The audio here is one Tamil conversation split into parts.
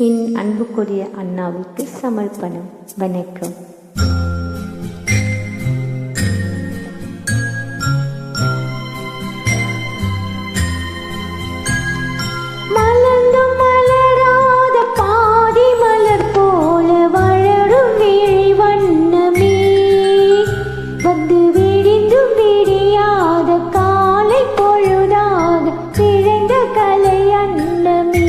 என் அன்புக்குரிய அண்ணாவுக்கு சமர்ப்பணம். வணக்கம். மலர்ந்தும் மலராத பாதி மலர் போல வளரும் விழி வண்ணமே, வந்து விடிந்தும் விடியாத காலை பொழுதாக விளைந்த கலை அன்னமே.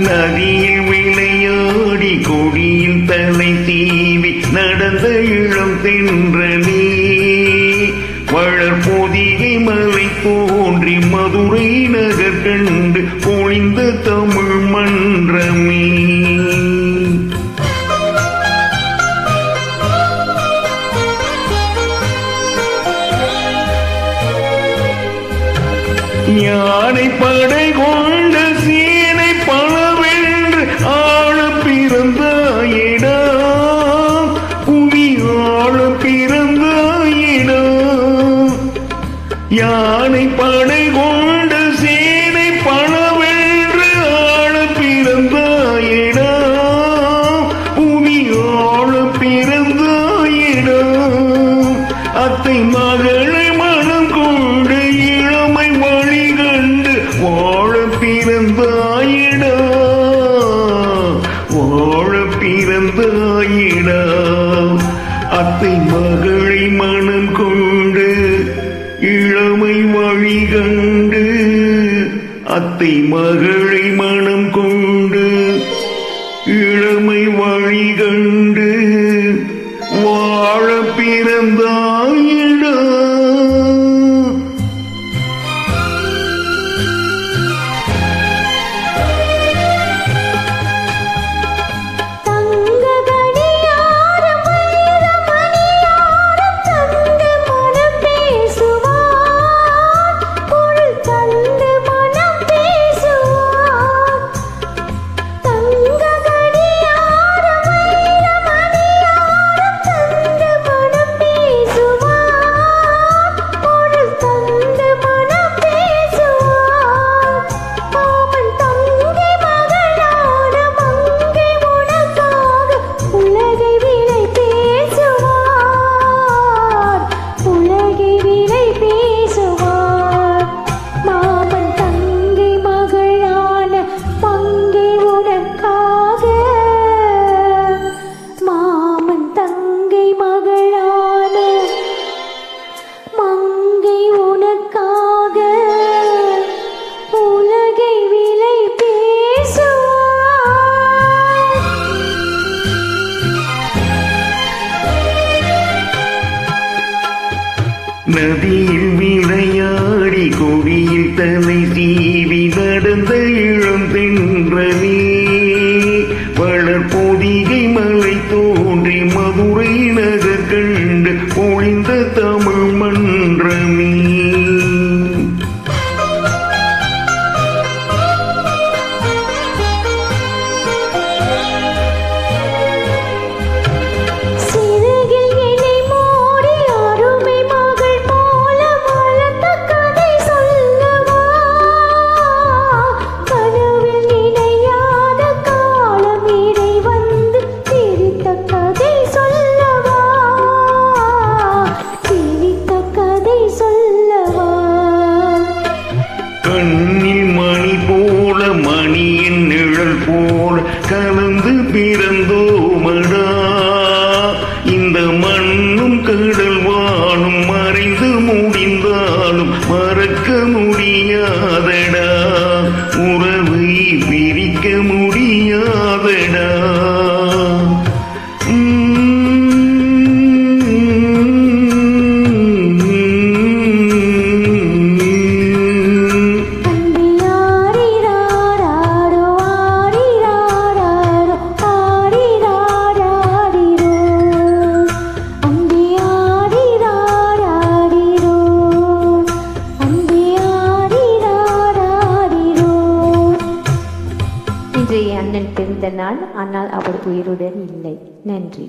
நதியில் விளையாடி கொடியில் தலை தீவி நடந்த இளம் தென்றலே, வளர் பொதிகை மலை தோன்றி மதுரை நகர் கண்டு பொழிந்த தமிழ் மன்றமே. யானை படை கொண்ட சீனை பலவென்று ஆழ பிறந்தாயிடா, புவி ஆழ பிறந்தாயிடா. யானை படை கொண்ட சேனை பலவென்று ஆழ பிறந்தாயிடா, புவி ஆழ பிறந்தாயிடா. அத்தை மகளை மனம் கொண்டு இளமை வழி கண்டு வாழ பிறந்தாயிடா, வாழ பிறந்தாயிடா. அத்தை மகளை மனம் கொண்டு இளமை வழி கண்டு, அத்தை மகளை மனம் கொண்டு இளமை வழி கண்டு வாழ பிறந்தாயிடா. நதியில் விளையாடி கொடியில் தலை தீவி நடந்த இளம் தென்றலே, வளர் பொதிகை மலை தோன்றி மதுரை நகர் கண்டு பொழிந்த தமிழ் மன்றமே. கதை சொல்லவா பிறந்த நாள், ஆனால் அவர் உயிருடன் இல்லை. நன்றி.